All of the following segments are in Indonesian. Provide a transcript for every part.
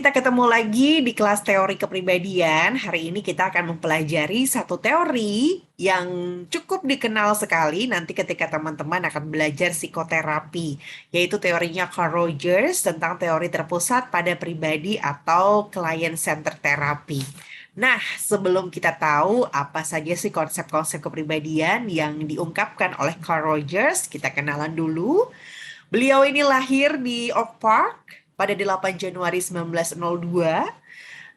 kita ketemu lagi di kelas teori kepribadian. Hari ini kita akan mempelajari satu teori yang cukup dikenal sekali nanti ketika teman-teman akan belajar psikoterapi, yaitu teorinya Carl Rogers tentang teori terpusat pada pribadi atau client-centered therapy. Nah, sebelum kita tahu apa saja sih konsep-konsep kepribadian yang diungkapkan oleh Carl Rogers, kita kenalan dulu. Beliau ini lahir di Oak Park pada 8 Januari 1902.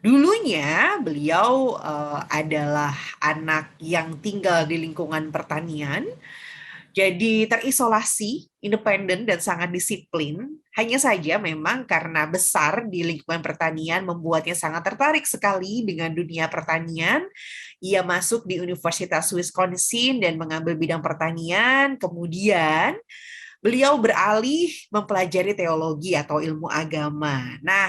Dulunya beliau adalah anak yang tinggal di lingkungan pertanian, jadi terisolasi, independen, dan sangat disiplin. Hanya saja memang karena besar di lingkungan pertanian membuatnya sangat tertarik sekali dengan dunia pertanian. Ia masuk di Universitas Wisconsin dan mengambil bidang pertanian. Kemudian beliau beralih mempelajari teologi atau ilmu agama. Nah,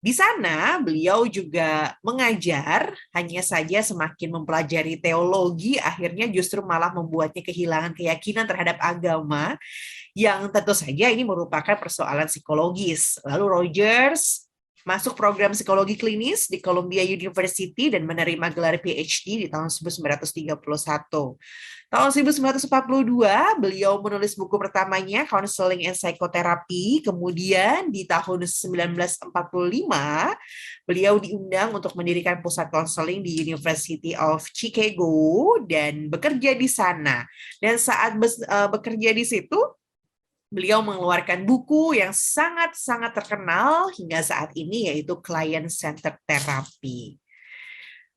di sana beliau juga mengajar, hanya saja semakin mempelajari teologi, akhirnya justru malah membuatnya kehilangan keyakinan terhadap agama, yang tentu saja ini merupakan persoalan psikologis. Lalu Rogers masuk program psikologi klinis di Columbia University dan menerima gelar PhD di tahun 1931. Tahun 1942, beliau menulis buku pertamanya, Counseling and Psychotherapy. Kemudian di tahun 1945, beliau diundang untuk mendirikan pusat konseling di University of Chicago dan bekerja di sana. Dan saat bekerja di situ, beliau mengeluarkan buku yang sangat-sangat terkenal hingga saat ini, yaitu Client-Centered Therapy.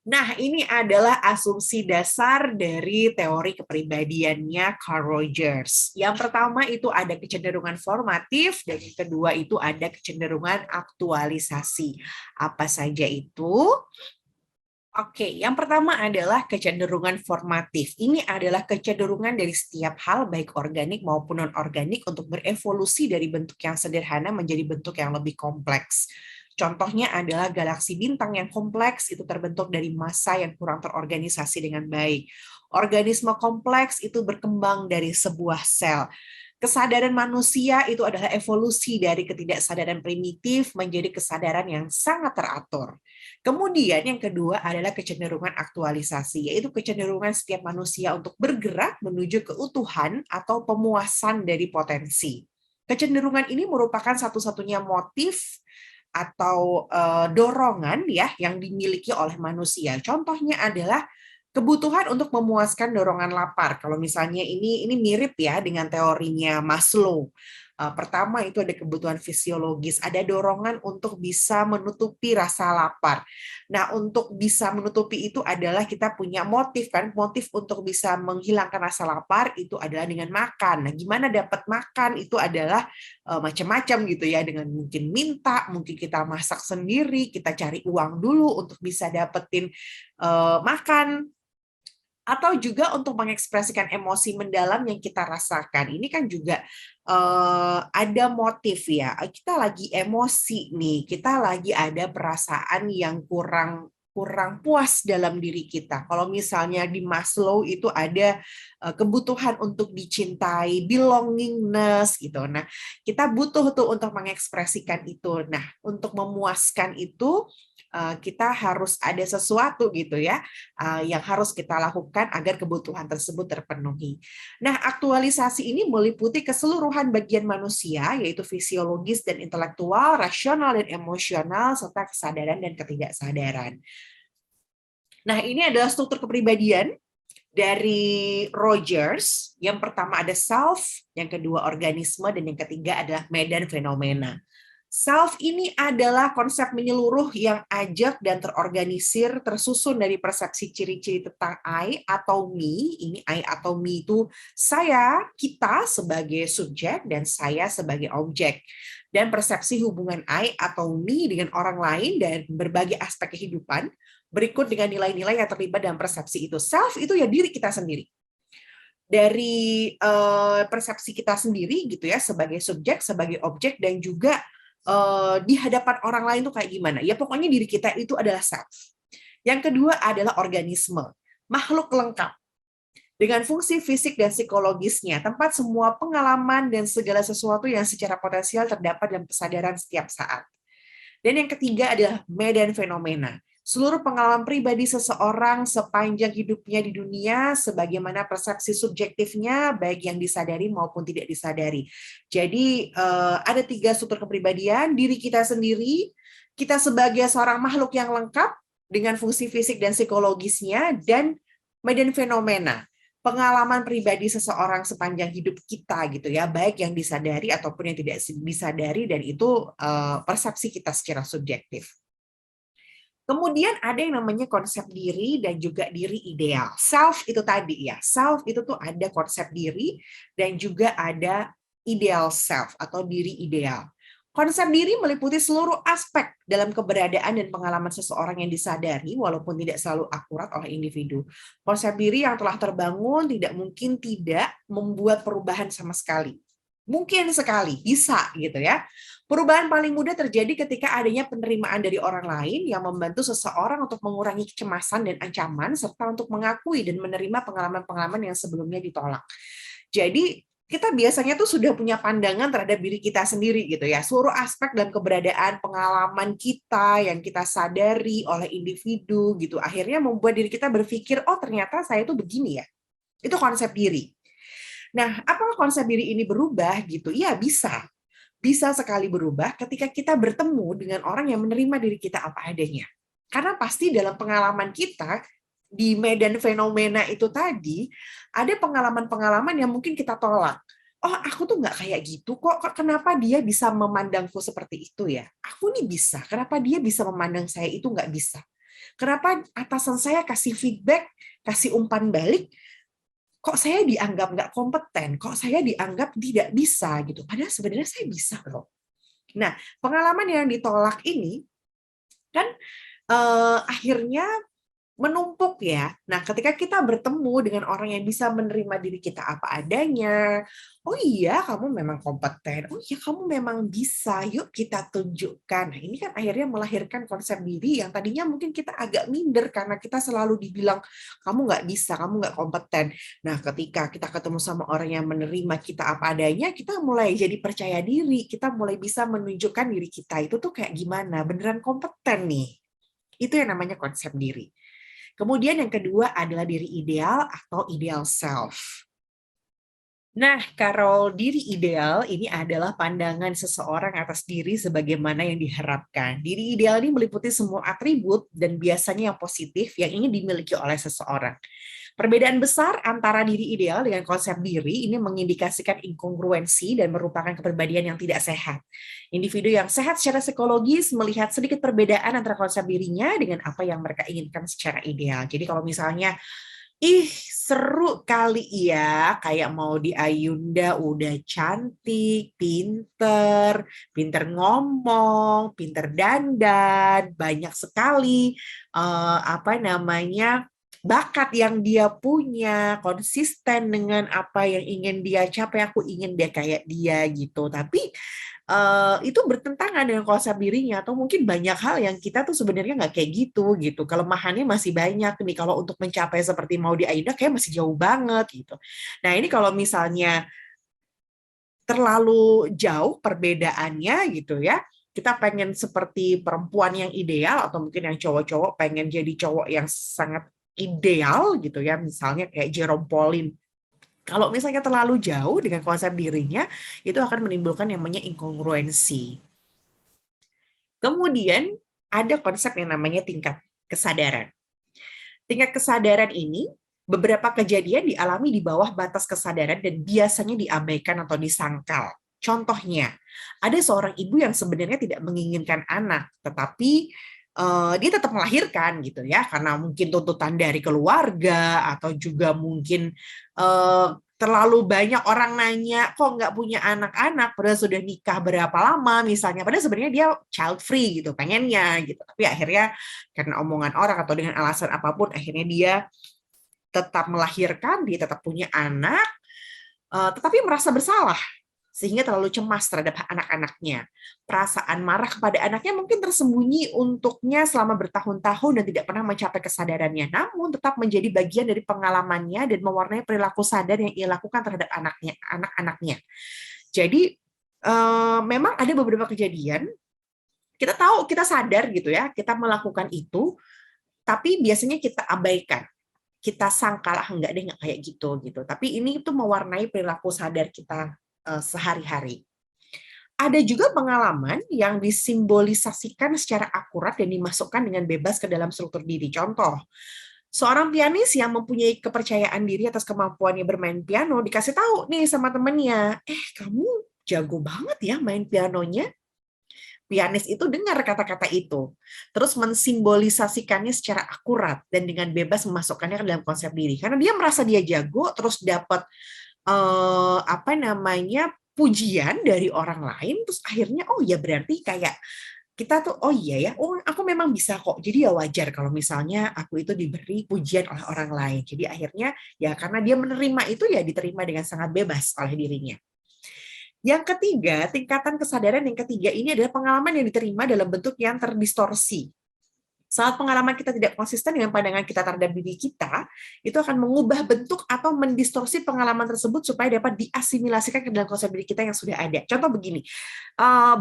Nah, ini adalah asumsi dasar dari teori kepribadiannya Carl Rogers. Yang pertama itu ada kecenderungan formatif, dan yang kedua itu ada kecenderungan aktualisasi. Apa saja itu? Oke, yang pertama adalah kecenderungan formatif. Ini adalah kecenderungan dari setiap hal, baik organik maupun non-organik, untuk berevolusi dari bentuk yang sederhana menjadi bentuk yang lebih kompleks. Contohnya adalah galaksi bintang yang kompleks itu terbentuk dari massa yang kurang terorganisasi dengan baik. Organisme kompleks itu berkembang dari sebuah sel. Kesadaran manusia itu adalah evolusi dari ketidaksadaran primitif menjadi kesadaran yang sangat teratur. Kemudian yang kedua adalah kecenderungan aktualisasi, yaitu kecenderungan setiap manusia untuk bergerak menuju keutuhan atau pemuasan dari potensi. Kecenderungan ini merupakan satu-satunya motif atau dorongan ya yang dimiliki oleh manusia. Contohnya adalah kebutuhan untuk memuaskan dorongan lapar. Kalau misalnya ini mirip ya dengan teorinya Maslow. Pertama itu ada kebutuhan fisiologis, ada dorongan untuk bisa menutupi rasa lapar. Nah, untuk bisa menutupi itu adalah kita punya motif kan, motif untuk bisa menghilangkan rasa lapar itu adalah dengan makan. Nah, gimana dapat makan itu adalah macam-macam gitu ya, dengan mungkin minta, mungkin kita masak sendiri, kita cari uang dulu untuk bisa dapetin makan, atau juga untuk mengekspresikan emosi mendalam yang kita rasakan. Ini kan juga ada motif ya. Kita lagi emosi nih, kita lagi ada perasaan yang kurang kurang puas dalam diri kita. Kalau misalnya di Maslow itu ada kebutuhan untuk dicintai, belongingness gitu. Nah, kita butuh tuh untuk mengekspresikan itu. Nah, untuk memuaskan itu kita harus ada sesuatu gitu ya yang harus kita lakukan agar kebutuhan tersebut terpenuhi. Nah, aktualisasi ini meliputi keseluruhan bagian manusia, yaitu fisiologis dan intelektual, rasional dan emosional, serta kesadaran dan ketidaksadaran. Nah, ini adalah struktur kepribadian dari Rogers. Yang pertama ada self, yang kedua organisme, dan yang ketiga adalah medan fenomena. Self ini adalah konsep menyeluruh yang ajak dan terorganisir, tersusun dari persepsi ciri-ciri tentang I atau me. Ini I atau me itu saya, kita sebagai subjek, dan saya sebagai objek. Dan persepsi hubungan I atau me dengan orang lain dan berbagai aspek kehidupan, berikut dengan nilai-nilai yang terlibat dalam persepsi itu. Self itu ya diri kita sendiri. Dari persepsi kita sendiri gitu ya, sebagai subjek, sebagai objek, dan juga di hadapan orang lain tuh kayak gimana? Ya pokoknya diri kita itu adalah self. Yang kedua adalah organisme, makhluk lengkap dengan fungsi fisik dan psikologisnya, tempat semua pengalaman dan segala sesuatu yang secara potensial terdapat dalam kesadaran setiap saat. Dan yang ketiga adalah medan fenomena. Seluruh pengalaman pribadi seseorang sepanjang hidupnya di dunia, sebagaimana persepsi subjektifnya, baik yang disadari maupun tidak disadari. Jadi ada 3 struktur kepribadian: diri kita sendiri, kita sebagai seorang makhluk yang lengkap dengan fungsi fisik dan psikologisnya, dan medan fenomena, pengalaman pribadi seseorang sepanjang hidup kita gitu ya, baik yang disadari ataupun yang tidak disadari, dan itu persepsi kita secara subjektif. Kemudian ada yang namanya konsep diri dan juga diri ideal. Self itu tadi ya, self itu tuh ada konsep diri dan juga ada ideal self atau diri ideal. Konsep diri meliputi seluruh aspek dalam keberadaan dan pengalaman seseorang yang disadari, walaupun tidak selalu akurat oleh individu. Konsep diri yang telah terbangun tidak mungkin tidak membuat perubahan sama sekali. Mungkin sekali, bisa gitu ya. Perubahan paling mudah terjadi ketika adanya penerimaan dari orang lain yang membantu seseorang untuk mengurangi kecemasan dan ancaman, serta untuk mengakui dan menerima pengalaman-pengalaman yang sebelumnya ditolak. Jadi, kita biasanya tuh sudah punya pandangan terhadap diri kita sendiri gitu ya. Seluruh aspek dan keberadaan pengalaman kita yang kita sadari oleh individu gitu, akhirnya membuat diri kita berpikir, oh ternyata saya tuh begini ya. Itu konsep diri. Nah, apakah konsep diri ini berubah gitu? Iya, bisa. Bisa sekali berubah ketika kita bertemu dengan orang yang menerima diri kita apa adanya. Karena pasti dalam pengalaman kita, di medan fenomena itu tadi, ada pengalaman-pengalaman yang mungkin kita tolak. Oh, aku tuh nggak kayak gitu kok. Kenapa dia bisa memandangku seperti itu ya? Aku nih bisa. Kenapa dia bisa memandang saya itu nggak bisa? Kenapa atasan saya kasih feedback, kasih umpan balik, kok saya dianggap nggak kompeten, kok saya dianggap tidak bisa gitu. Padahal sebenarnya saya bisa loh. Nah, pengalaman yang ditolak ini kan akhirnya menumpuk ya. Nah, ketika kita bertemu dengan orang yang bisa menerima diri kita apa adanya, oh iya kamu memang kompeten, oh iya kamu memang bisa, yuk kita tunjukkan. Nah, ini kan akhirnya melahirkan konsep diri yang tadinya mungkin kita agak minder karena kita selalu dibilang kamu nggak bisa, kamu nggak kompeten. Nah, ketika kita ketemu sama orang yang menerima kita apa adanya, kita mulai jadi percaya diri, kita mulai bisa menunjukkan diri kita itu tuh kayak gimana, beneran kompeten nih. Itu yang namanya konsep diri. Kemudian yang kedua adalah diri ideal atau ideal self. Nah, kalau diri ideal ini adalah pandangan seseorang atas diri sebagaimana yang diharapkan. Diri ideal ini meliputi semua atribut dan biasanya yang positif yang ingin dimiliki oleh seseorang. Perbedaan besar antara diri ideal dengan konsep diri ini mengindikasikan inkongruensi dan merupakan kepribadian yang tidak sehat. Individu yang sehat secara psikologis melihat sedikit perbedaan antara konsep dirinya dengan apa yang mereka inginkan secara ideal. Jadi kalau misalnya, ih, seru kali ya, kayak mau di Ayunda udah cantik, pinter ngomong, pinter dandan, banyak sekali apa namanya bakat yang dia punya, konsisten dengan apa yang ingin dia capai, aku ingin dia kayak dia gitu. Tapi itu bertentangan dengan konsep dirinya atau mungkin banyak hal yang kita tuh sebenarnya nggak kayak gitu gitu. Kelemahannya masih banyak nih kalau untuk mencapai seperti mau di Aida kayak masih jauh banget gitu. Nah, ini kalau misalnya terlalu jauh perbedaannya gitu ya. Kita pengen seperti perempuan yang ideal atau mungkin yang cowok-cowok pengen jadi cowok yang sangat ideal gitu ya, misalnya kayak Jerome Pauline. Kalau misalnya terlalu jauh dengan konsep dirinya, itu akan menimbulkan yang namanya inkongruensi. Kemudian ada konsep yang namanya tingkat kesadaran. Tingkat kesadaran ini beberapa kejadian dialami di bawah batas kesadaran dan biasanya diabaikan atau disangkal. Contohnya, ada seorang ibu yang sebenarnya tidak menginginkan anak, tetapi dia tetap melahirkan gitu ya, karena mungkin tuntutan dari keluarga atau juga mungkin terlalu banyak orang nanya kok nggak punya anak-anak padahal sudah nikah berapa lama misalnya, padahal sebenarnya dia child free gitu pengennya gitu, tapi akhirnya karena omongan orang atau dengan alasan apapun akhirnya dia tetap melahirkan, dia tetap punya anak, tetapi merasa bersalah sehingga terlalu cemas terhadap anak-anaknya. Perasaan marah kepada anaknya mungkin tersembunyi untuknya selama bertahun-tahun dan tidak pernah mencapai kesadarannya, namun tetap menjadi bagian dari pengalamannya dan mewarnai perilaku sadar yang ia lakukan terhadap anak-anaknya. Jadi memang ada beberapa kejadian Kita tahu, kita sadar gitu ya, kita melakukan itu, tapi biasanya kita abaikan. Kita sangka lah enggak deh, enggak kayak gitu. Tapi ini tuh mewarnai perilaku sadar kita sehari-hari. Ada juga pengalaman yang disimbolisasikan secara akurat dan dimasukkan dengan bebas ke dalam struktur diri. Contoh, seorang pianis yang mempunyai kepercayaan diri atas kemampuannya bermain piano dikasih tahu nih sama temennya, kamu jago banget ya main pianonya. Pianis itu dengar kata-kata itu, terus mensimbolisasikannya secara akurat dan dengan bebas memasukkannya ke dalam konsep diri. Karena dia merasa dia jago, terus dapat apa namanya pujian dari orang lain, terus akhirnya oh ya berarti kayak kita tuh oh iya ya, oh aku memang bisa kok. Jadi ya wajar kalau misalnya aku itu diberi pujian oleh orang lain. Jadi akhirnya ya karena dia menerima itu ya diterima dengan sangat bebas oleh dirinya. Yang ketiga, tingkatan kesadaran yang ketiga ini adalah pengalaman yang diterima dalam bentuk yang terdistorsi. Saat pengalaman kita tidak konsisten dengan pandangan kita terhadap diri kita, itu akan mengubah bentuk atau mendistorsi pengalaman tersebut supaya dapat diasimilasikan ke dalam konsep diri kita yang sudah ada. Contoh begini,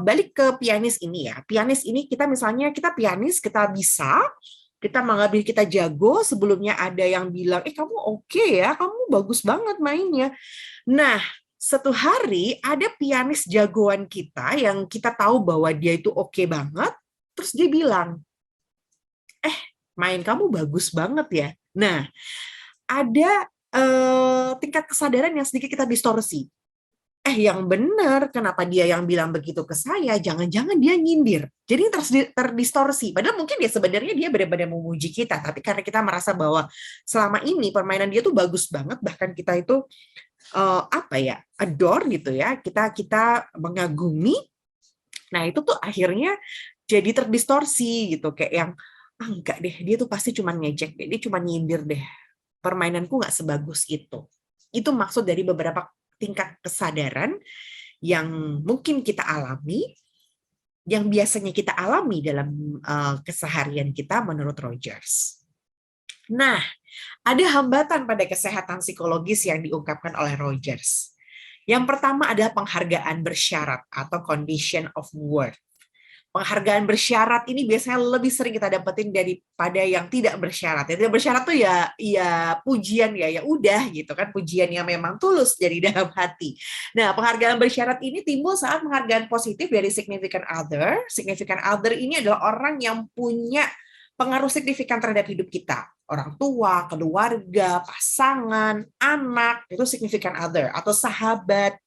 balik ke pianis ini ya. Pianis ini kita misalnya, kita pianis, kita bisa, kita menganggap diri kita jago, sebelumnya ada yang bilang, kamu oke ya, kamu bagus banget mainnya. Nah, satu hari ada pianis jagoan kita yang kita tahu bahwa dia itu oke banget, terus dia bilang, main kamu bagus banget ya. Nah, ada tingkat kesadaran yang sedikit kita distorsi. Yang benar, kenapa dia yang bilang begitu ke saya? Jangan-jangan dia nyindir. Jadi terdistorsi. Padahal mungkin dia sebenarnya dia benar-benar memuji kita, tapi karena kita merasa bahwa selama ini permainan dia tuh bagus banget, bahkan kita itu adore gitu ya, kita mengagumi. Nah itu tuh akhirnya jadi terdistorsi gitu, kayak yang enggak deh, dia tuh pasti cuma ngejek deh, dia cuma nyindir deh, permainanku nggak sebagus itu. Itu maksud dari beberapa tingkat kesadaran yang mungkin kita alami, yang biasanya kita alami dalam keseharian kita menurut Rogers. Nah, ada hambatan pada kesehatan psikologis yang diungkapkan oleh Rogers. Yang pertama adalah penghargaan bersyarat atau condition of worth. Penghargaan bersyarat ini biasanya lebih sering kita dapetin daripada yang tidak bersyarat. Yang tidak bersyarat tuh ya pujian ya udah gitu kan, pujian yang memang tulus dari dalam hati. Nah, penghargaan bersyarat ini timbul saat penghargaan positif dari significant other. Significant other ini adalah orang yang punya pengaruh signifikan terhadap hidup kita. Orang tua, keluarga, pasangan, anak, itu significant other atau sahabat.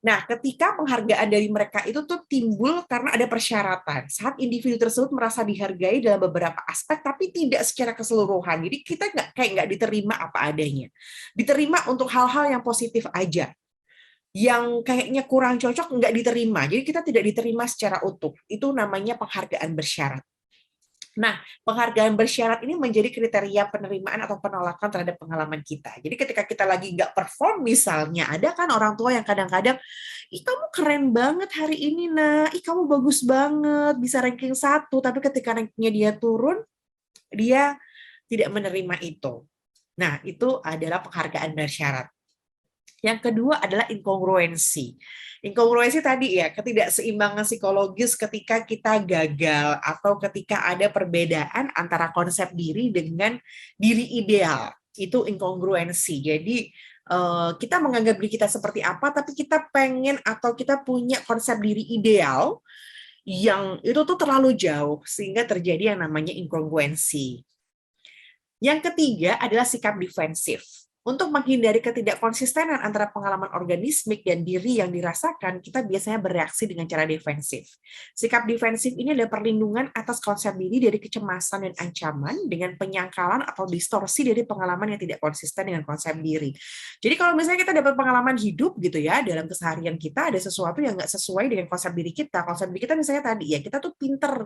Nah, ketika penghargaan dari mereka itu tuh timbul karena ada persyaratan. Saat individu tersebut merasa dihargai dalam beberapa aspek, tapi tidak secara keseluruhan. Jadi kita nggak diterima apa adanya. Diterima untuk hal-hal yang positif aja. Yang kayaknya kurang cocok nggak diterima. Jadi kita tidak diterima secara utuh. Itu namanya penghargaan bersyarat. Nah, penghargaan bersyarat ini menjadi kriteria penerimaan atau penolakan terhadap pengalaman kita. Jadi ketika kita lagi nggak perform misalnya, ada kan orang tua yang kadang-kadang, ih kamu keren banget hari ini, kamu bagus banget, bisa ranking 1, tapi ketika rankingnya dia turun, dia tidak menerima itu. Nah, itu adalah penghargaan bersyarat. Yang kedua adalah inkongruensi. Inkongruensi tadi ya, ketidakseimbangan psikologis ketika kita gagal atau ketika ada perbedaan antara konsep diri dengan diri ideal. Itu inkongruensi. Jadi kita menganggap diri kita seperti apa, tapi kita pengen atau kita punya konsep diri ideal yang itu tuh terlalu jauh sehingga terjadi yang namanya inkongruensi. Yang ketiga adalah sikap defensif. Untuk menghindari ketidakkonsistenan antara pengalaman organismik dan diri yang dirasakan, kita biasanya bereaksi dengan cara defensif. Sikap defensif ini adalah perlindungan atas konsep diri dari kecemasan dan ancaman dengan penyangkalan atau distorsi dari pengalaman yang tidak konsisten dengan konsep diri. Jadi kalau misalnya kita dapat pengalaman hidup gitu ya, dalam keseharian kita ada sesuatu yang nggak sesuai dengan konsep diri kita. Konsep diri kita misalnya tadi ya, kita tuh pinter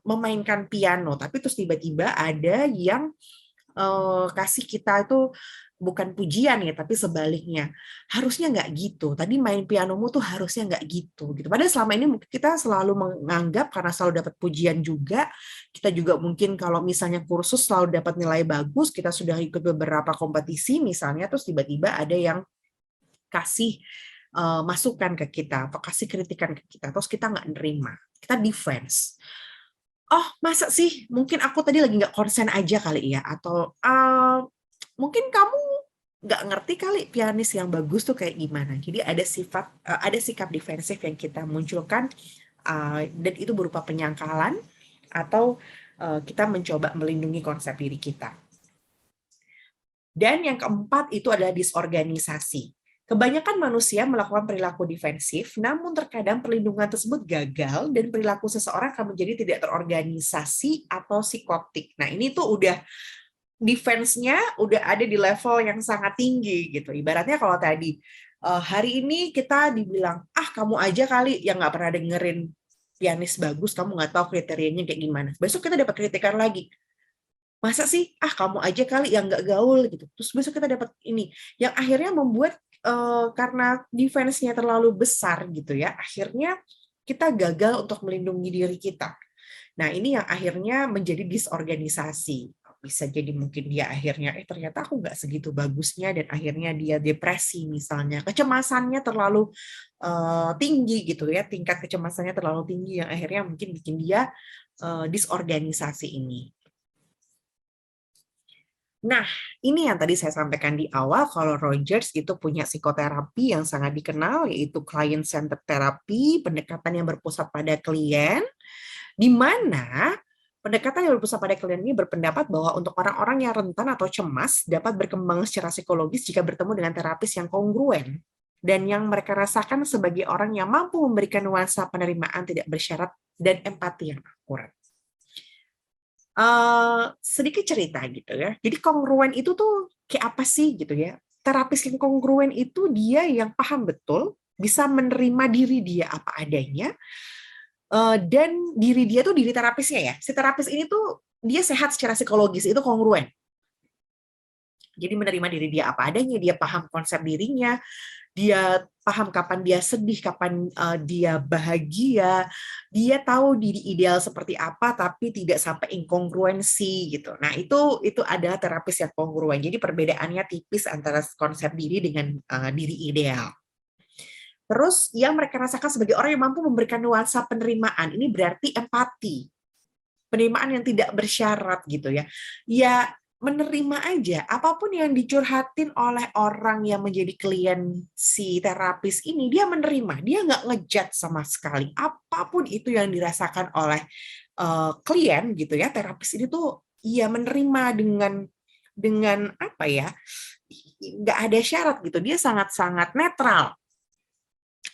memainkan piano, tapi terus tiba-tiba ada yang kasih kita itu bukan pujian ya, tapi sebaliknya. Harusnya nggak gitu. Tadi main pianomu tuh harusnya nggak gitu. Padahal selama ini kita selalu menganggap karena selalu dapat pujian juga, kita juga mungkin kalau misalnya kursus selalu dapat nilai bagus, kita sudah ikut beberapa kompetisi misalnya, terus tiba-tiba ada yang kasih masukan ke kita atau kasih kritikan ke kita, terus kita nggak nerima, kita defense. Oh, masa sih? Mungkin aku tadi lagi nggak konsen aja kali ya, atau mungkin kamu nggak ngerti kali pianis yang bagus tuh kayak gimana. Jadi ada sikap defensif yang kita munculkan, dan itu berupa penyangkalan atau kita mencoba melindungi konsep diri kita. Dan yang keempat itu adalah disorganisasi. Kebanyakan manusia melakukan perilaku defensif, namun terkadang perlindungan tersebut gagal dan perilaku seseorang akan menjadi tidak terorganisasi atau psikotik. Nah, ini tuh udah defense-nya udah ada di level yang sangat tinggi gitu. Ibaratnya kalau tadi hari ini kita dibilang, kamu aja kali yang nggak pernah dengerin pianis bagus, kamu nggak tahu kriterianya kayak gimana. Besok kita dapat kritikan lagi. Masa sih, kamu aja kali yang nggak gaul gitu. Terus besok kita dapat ini, yang akhirnya membuat karena defense-nya terlalu besar gitu ya, akhirnya kita gagal untuk melindungi diri kita. Nah, ini yang akhirnya menjadi disorganisasi. Bisa jadi mungkin dia akhirnya, ternyata aku nggak segitu bagusnya, dan akhirnya dia depresi misalnya. Kecemasannya terlalu tinggi gitu ya, tingkat kecemasannya terlalu tinggi yang akhirnya mungkin bikin dia disorganisasi ini. Nah, ini yang tadi saya sampaikan di awal, kalau Rogers itu punya psikoterapi yang sangat dikenal, yaitu client-centered therapy, pendekatan yang berpusat pada klien, di mana pendekatan yang berpusat pada klien ini berpendapat bahwa untuk orang-orang yang rentan atau cemas dapat berkembang secara psikologis jika bertemu dengan terapis yang kongruen dan yang mereka rasakan sebagai orang yang mampu memberikan nuansa penerimaan tidak bersyarat dan empati yang akurat. Sedikit cerita gitu ya. Jadi kongruen itu tuh kayak apa sih gitu ya? Terapis yang kongruen itu dia yang paham betul, bisa menerima diri dia apa adanya, dan diri dia tuh diri terapisnya ya. Si terapis ini tuh dia sehat secara psikologis, itu kongruen. Jadi menerima diri dia apa adanya, dia paham konsep dirinya, dia paham kapan dia sedih, kapan dia bahagia, dia tahu diri ideal seperti apa, tapi tidak sampai inkongruensi gitu. Nah, itu adalah terapis yang kongruen. Jadi perbedaannya tipis antara konsep diri dengan diri ideal. Terus yang mereka rasakan sebagai orang yang mampu memberikan nuansa penerimaan, ini berarti empati. Penerimaan yang tidak bersyarat gitu ya. Ya menerima aja apapun yang dicurhatin oleh orang yang menjadi klien si terapis ini, dia menerima, dia nggak ngejudge sama sekali apapun itu yang dirasakan oleh klien gitu ya. Terapis ini tuh ia menerima dengan apa ya, nggak ada syarat gitu, dia sangat-sangat netral.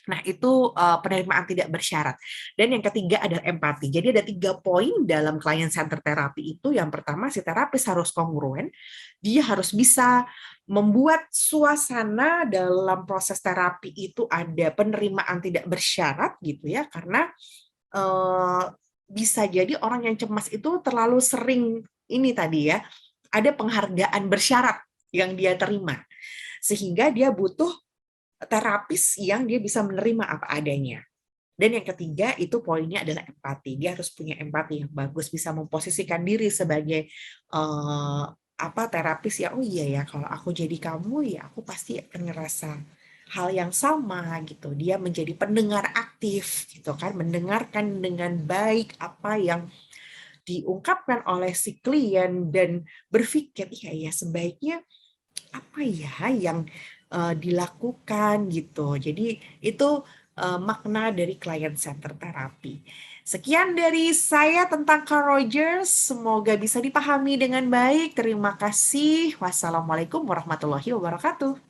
Nah, itu penerimaan tidak bersyarat. Dan yang ketiga adalah empati. Jadi ada 3 poin dalam client center terapi itu. Yang pertama, si terapis harus kongruen. Dia harus bisa membuat suasana dalam proses terapi itu ada penerimaan tidak bersyarat gitu ya. Karena bisa jadi orang yang cemas itu terlalu sering ini tadi ya, ada penghargaan bersyarat yang dia terima. Sehingga dia butuh terapis yang dia bisa menerima apa adanya. Dan yang ketiga itu poinnya adalah empati. Dia harus punya empati yang bagus, bisa memposisikan diri sebagai terapis ya. Oh iya ya, kalau aku jadi kamu ya aku pasti akan ngerasa hal yang sama gitu. Dia menjadi pendengar aktif gitu kan, mendengarkan dengan baik apa yang diungkapkan oleh si klien dan berpikir iya ya sebaiknya apa ya yang dilakukan gitu. Jadi itu makna dari client center terapi. Sekian dari saya tentang Carl Rogers. Semoga bisa dipahami dengan baik. Terima kasih. Wassalamualaikum warahmatullahi wabarakatuh.